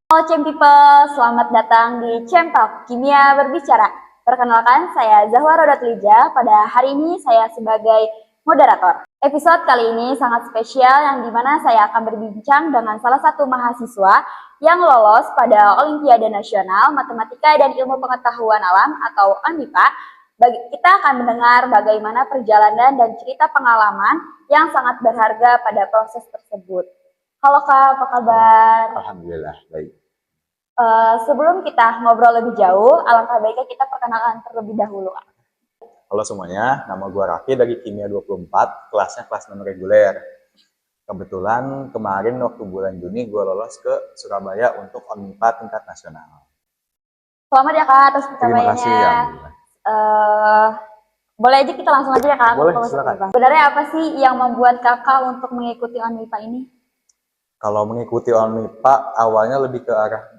Halo Cem People, selamat datang di Cem Talk, Kimia Berbicara. Perkenalkan, saya Zahwa Rodatlija. Pada hari ini saya sebagai moderator. Episode kali ini sangat spesial yang dimana saya akan berbincang dengan salah satu mahasiswa yang lolos pada Olimpiade Nasional Matematika dan Ilmu Pengetahuan Alam atau ONMIPA. Kita akan mendengar bagaimana perjalanan dan cerita pengalaman yang sangat berharga pada proses tersebut. Halo Kak, apa kabar? Alhamdulillah, baik. Sebelum kita ngobrol lebih jauh, alangkah baiknya kita perkenalkan terlebih dahulu. Halo semuanya, nama gue Raffi dari Kimia 24, kelasnya kelas non reguler. Kebetulan kemarin waktu bulan Juni gue lolos ke Surabaya untuk ONMIPA tingkat nasional. Selamat ya Kak atas Terima pencapaiannya. kasih ya. Boleh aja kita langsung aja ya Kak. Boleh, silakan. Sebenarnya apa sih yang membuat Kakak untuk mengikuti ONMIPA ini? Kalau mengikuti ONMIPA, awalnya lebih ke arah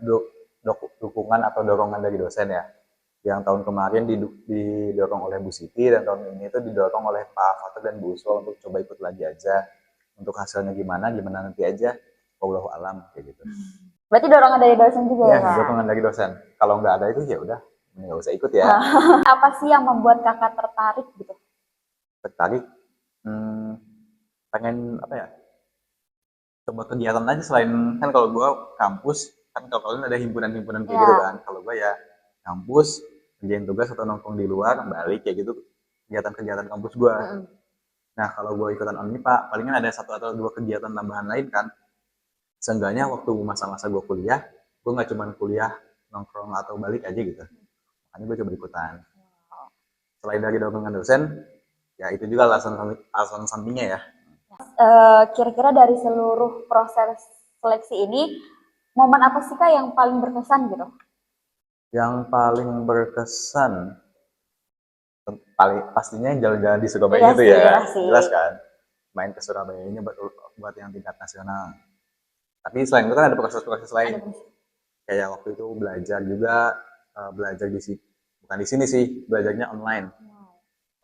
dukungan atau dorongan dari dosen ya. Yang tahun kemarin didorong oleh Bu Siti dan tahun ini itu didorong oleh Pak Fatur dan Bu Uswa untuk coba ikut lagi aja. Untuk hasilnya gimana nanti aja. Wallahu alam kayak gitu. Berarti dorongan dari dosen juga ya Kak? Dorongan dari dosen. Kalau nggak ada itu ya udah nggak usah ikut ya. Apa sih yang membuat Kakak tertarik gitu? Tertarik, pengen apa ya? Coba kegiatan aja selain kan kalau gue kampus kan kalau kalian ada himpunan-himpunan kayak gitu kan. Kalau gue ya kampus kerjain tugas atau nongkrong di luar balik kayak gitu kegiatan-kegiatan kampus gue. Nah kalau gue ikutan ONMIPA palingan ada satu atau dua kegiatan tambahan lain kan. Seenggaknya waktu masa-masa gue kuliah gue nggak cuma kuliah nongkrong atau balik aja gitu. Makanya gue coba ikutan. Selain dari dorongan dosen ya itu juga alasan sampingnya ya. Kira-kira dari seluruh proses seleksi ini, momen apa sih Kak yang paling berkesan gitu? Yang paling berkesan pastinya jalan-jalan di Surabaya Iya itu sih, ya. pasti. Jelas kan? Main ke Surabaya ini buat yang tingkat nasional. Tapi selain itu kan ada proses-proses lain. Kayak waktu itu belajar juga, belajar bukan di sini sih, belajarnya online.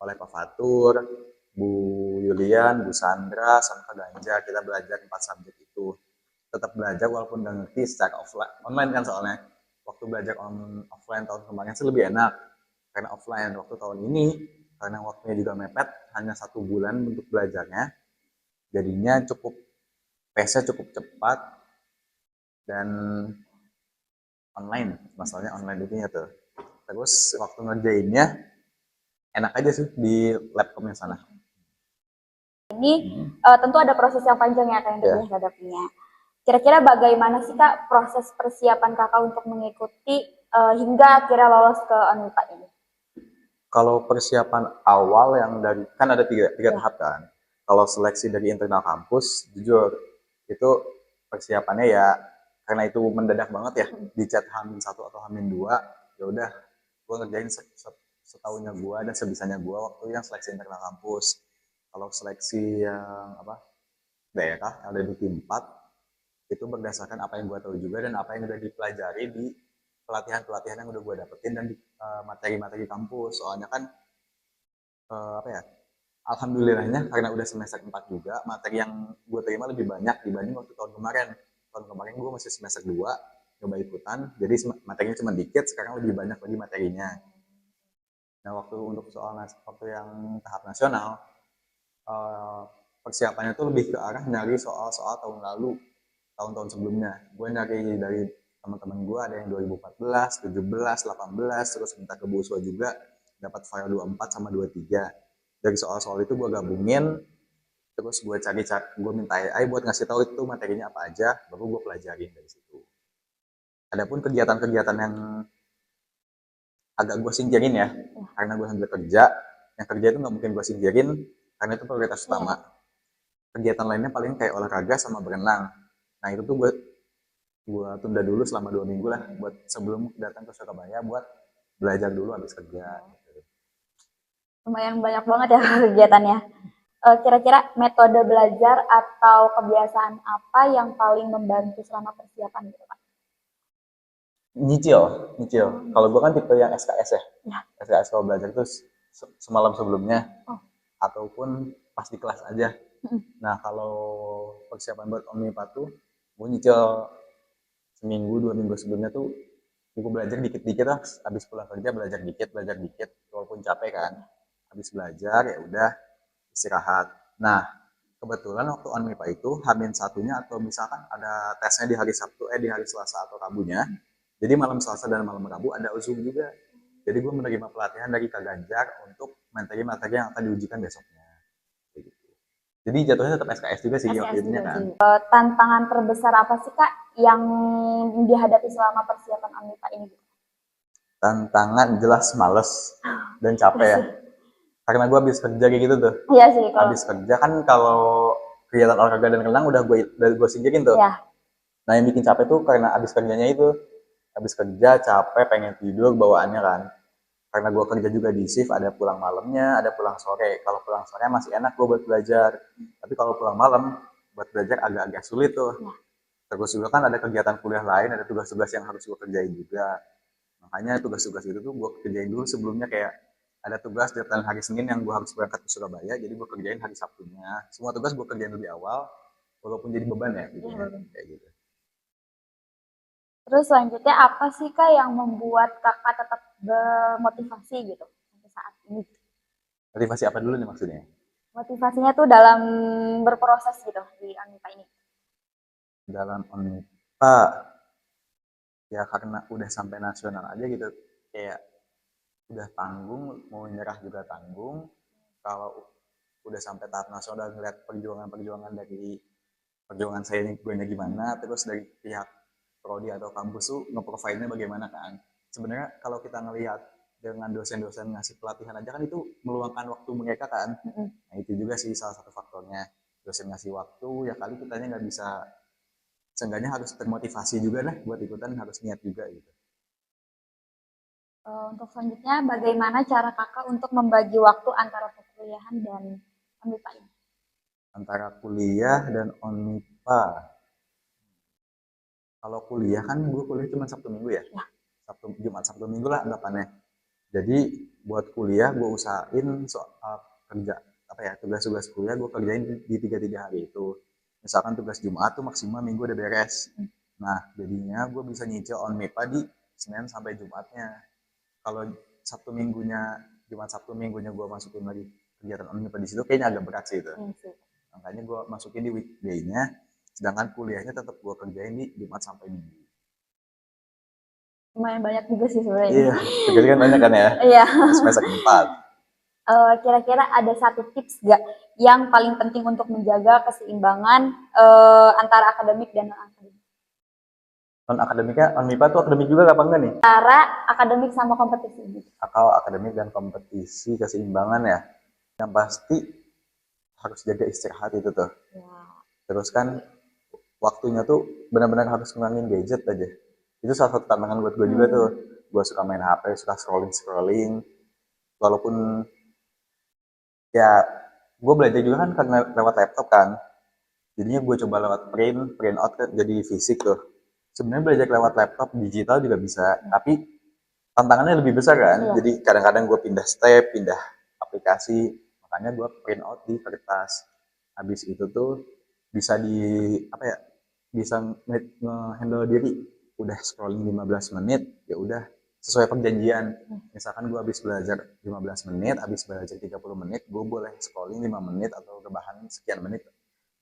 Oleh Pak Fatur, Bu Yulian, Bu Sandra, sama Kak Ganjar, kita belajar 4 subjek itu. Tetap belajar walaupun nggak ngerti secara online kan soalnya. Waktu belajar offline tahun kemarin sih lebih enak. Karena offline waktu tahun ini, karena waktunya juga mepet, hanya 1 bulan untuk belajarnya. Jadinya pace-nya cukup cepat, dan online, masalahnya online itu ya tuh. Terus waktu ngerjainnya, enak aja sih di laptopnya sana. Ini tentu ada proses yang panjang ya Kak yang tadi hadapinya. Kira-kira bagaimana sih Kak proses persiapan Kakak untuk mengikuti hingga akhirnya lolos ke ONMIPA ini? Kalau persiapan awal yang dari kan ada tiga tahap kan. Kalau seleksi dari internal kampus, jujur itu persiapannya ya karena itu mendadak banget ya di chat H-1 atau H-2 ya udah gue ngerjain setahunya gue dan sebisanya gue waktu yang seleksi internal kampus. Kalau seleksi yang daerah yang ada di tim 4 itu berdasarkan apa yang gue tahu juga dan apa yang udah dipelajari di pelatihan-pelatihan yang udah gue dapetin dan di materi-materi kampus. Soalnya kan alhamdulillahnya karena udah semester 4 juga, materi yang gue terima lebih banyak dibanding waktu tahun kemarin. Tahun kemarin gue masih semester 2, coba ikutan, jadi materinya cuma dikit, sekarang lebih banyak lagi materinya. Nah, untuk waktu yang tahap nasional, persiapannya tuh lebih ke arah nyari soal-soal tahun lalu, tahun-tahun sebelumnya. Gue nyari dari teman-teman gue, ada yang 2014, 17, 18, terus minta ke Bu Uswa juga, dapat file 24 sama 23. Dari soal-soal itu gue gabungin, terus gue gue minta AI buat ngasih tahu itu materinya apa aja, baru gue pelajarin dari situ. Adapun kegiatan-kegiatan yang agak gue singkirin ya, karena gue sambil kerja, yang kerja itu nggak mungkin gue singkirin, karena itu prioritas utama. Kegiatan lainnya paling kayak olahraga sama berenang. Nah itu tuh gue tunda dulu selama 2 minggu lah, buat sebelum datang ke Surabaya buat belajar dulu habis kerja. Lumayan banyak banget ya kegiatannya. Kira-kira metode belajar atau kebiasaan apa yang paling membantu selama persiapan gitu Pak? Nyicil. Kalau gue kan tipe yang SKS ya. SKS kalau belajar itu semalam sebelumnya, ataupun pas di kelas aja. Nah kalau persiapan buat ONMIPA tuh, gue nyicil seminggu 2 minggu sebelumnya tuh gue belajar dikit-dikit lah, habis pulang kerja belajar dikit walaupun capek kan, habis belajar ya udah istirahat. Nah kebetulan waktu Unmipa itu Hamin satunya atau misalkan ada tesnya di hari Sabtu di hari Selasa atau Rabunya, jadi malam Selasa dan malam Rabu ada Zoom juga. Jadi gue menerima pelatihan dari Kak Ganjar untuk materi-materi yang akan diujikan besoknya. Kayak gitu. Jadi jatuhnya tetap SKS juga sih waktu SKS itu juga kan. sih. Tantangan terbesar apa sih Kak yang dihadapi selama persiapan Unmipa ini? Tantangan jelas males dan capek ya. Karena gue habis kerja kayak gitu tuh. Iya sih kalau. Habis kerja kan kalau kegiatan olahraga dan renang udah gue singkirin tuh. Ya. Nah yang bikin capek tuh karena habis kerjanya itu. Habis kerja capek pengen tidur bawaannya kan. Karena gue kerja juga di shift, ada pulang malamnya, ada pulang sore. Kalau pulang sore masih enak gue buat belajar. Tapi kalau pulang malam buat belajar agak-agak sulit tuh. Ya. Terus juga kan ada kegiatan kuliah lain, ada tugas-tugas yang harus gue kerjain juga. Makanya tugas-tugas itu tuh gue kerjain dulu sebelumnya, kayak ada tugas deadline hari Senin yang gue harus berangkat ke Surabaya, jadi gue kerjain hari Sabtunya. Semua tugas gue kerjain lebih awal, walaupun jadi beban ya gitu ya, kayak gitu. Terus selanjutnya apa sih Kak yang membuat Kakak tetap bermotivasi gitu sampai saat ini? Motivasi apa dulu nih maksudnya? Motivasinya tuh dalam berproses gitu di Unmipa ini. Dalam Unmipa, ya karena udah sampai nasional aja gitu, kayak udah tanggung, mau nyerah juga tanggung. Kalau udah sampai tahap nasional ngeliat perjuangan-perjuangan dari perjuangan saya ini gue gimana, terus dari pihak prodi atau kampus tuh nge-provide-nya bagaimana kan. Sebenarnya kalau kita ngelihat dengan dosen-dosen ngasih pelatihan aja kan itu meluangkan waktu mereka kan. Nah itu juga sih salah satu faktornya. Dosen ngasih waktu, ya kali kitanya nggak bisa, seenggaknya harus termotivasi juga lah buat ikutan, harus niat juga gitu. Untuk selanjutnya, bagaimana cara Kakak untuk membagi waktu antara perkuliahan dan Unmipa ini? Antara kuliah dan Unmipa. Kalau kuliah kan gue kuliah cuma Sabtu Minggu ya. Jumat Sabtu Minggu lah anggapannya. Jadi buat kuliah gue usahain soal kerja apa ya, tugas-tugas kuliah gue kerjain di 3 hari itu. Misalkan tugas Jumat tuh maksimal Minggu udah beres. Nah jadinya gue bisa nyicil Unmipa di Senin sampai Jumatnya. Kalau Jumat Sabtu Minggunya gue masukin lagi kegiatan Unmipa di situ, kayaknya agak berat sih itu. Makanya gue masukin di weekday-nya, sedangkan kuliahnya tetap gue kerjain di Jumat sampai Minggu. Lumayan banyak juga sih sebenarnya. Iya, tugasnya kan banyak kan ya. Iya. Semester 4. Kira-kira ada satu tips gak yang paling penting untuk menjaga keseimbangan antara akademik dan non-akademik? Non-akademiknya, Unmipa tuh akademik juga apa enggak nih? Antara akademik sama kompetisi. Atau akademik dan kompetisi, keseimbangan ya. Yang pasti harus jaga istirahat itu tuh. Ya. Terus kan waktunya tuh benar-benar harus ngurangin gadget aja. Itu salah satu tantangan buat gue juga tuh. Gue suka main HP, suka scrolling. Walaupun ya gue belajar juga kan karena lewat laptop kan. Jadinya gue coba lewat print out jadi fisik tuh. Sebenarnya belajar lewat laptop digital juga bisa, tapi tantangannya lebih besar kan. Iya. Jadi kadang-kadang gue pindah step, pindah aplikasi, makanya gue print out di kertas. Habis itu tuh bisa bisa nge-handle diri. Udah scrolling 15 menit, ya udah sesuai perjanjian. Misalkan gue habis belajar 15 menit, habis belajar 30 menit, gue boleh scrolling 5 menit atau rebahan sekian menit.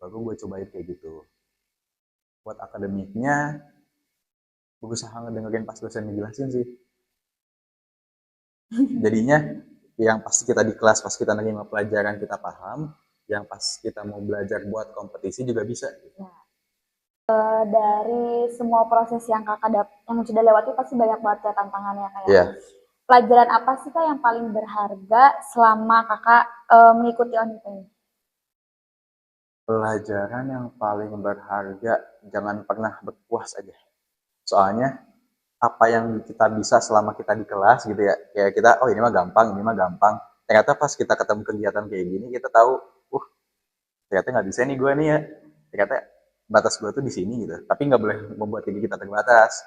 Baru gue cobain kayak gitu. Buat akademiknya, berusaha ngedengerin pas dosen ngejelasin sih. Jadinya yang pasti kita di kelas, pas kita nerima pelajaran kita paham, yang pas kita mau belajar buat kompetisi juga bisa. Ya. Dari semua proses yang kakak yang sudah lewati pasti banyak banget ya tantangannya kayak. Yeah. Pelajaran apa sih kak yang paling berharga selama kakak mengikuti Unmipa ini? Pelajaran yang paling berharga, jangan pernah berpuas aja. Soalnya apa yang kita bisa selama kita di kelas gitu ya, kayak kita oh ini mah gampang. Ternyata pas kita ketemu kegiatan kayak gini kita tahu, ternyata nggak bisa nih gue nih ya. Ternyata batas gue tuh di sini gitu. Tapi nggak boleh membuat diri kita terbatas.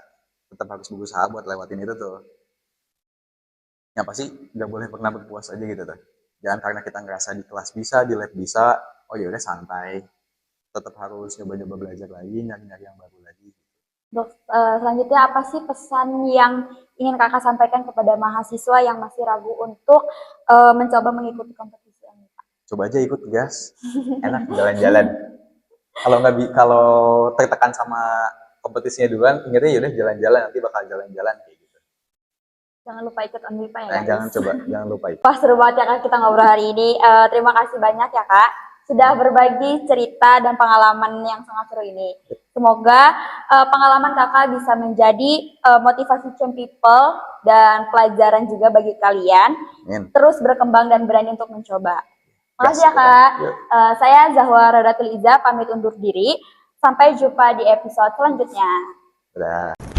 Tetap harus berusaha buat lewatin itu tuh. Yang pasti nggak boleh pernah berpuas aja gitu tuh. Jangan karena kita ngerasa di kelas bisa, di lab bisa, oh ya udah santai. Tetap harus nyoba-nyoba belajar lagi, nyari-nyari yang baru lagi. Selanjutnya apa sih pesan yang ingin kakak sampaikan kepada mahasiswa yang masih ragu untuk mencoba mengikuti kompetisi ini? Coba aja ikut gas, enak jalan-jalan. Kalau tertekan sama kompetisinya duluan, ingetnya yaudah jalan-jalan, nanti bakal jalan-jalan kayak gitu. Jangan lupa ikut Unwipa ya Nah, guys. jangan lupa itu. Wah, seru banget ya kak kita ngobrol hari ini. Terima kasih banyak ya kak sudah berbagi cerita dan pengalaman yang sangat seru ini. Semoga pengalaman kakak bisa menjadi motivasi change people dan pelajaran juga bagi kalian. Amin. Terus berkembang dan berani untuk mencoba. Makasih ya Gas, kak. yuk. Saya Zahwa Rodatul Iza pamit undur diri. Sampai jumpa di episode selanjutnya. Dadah.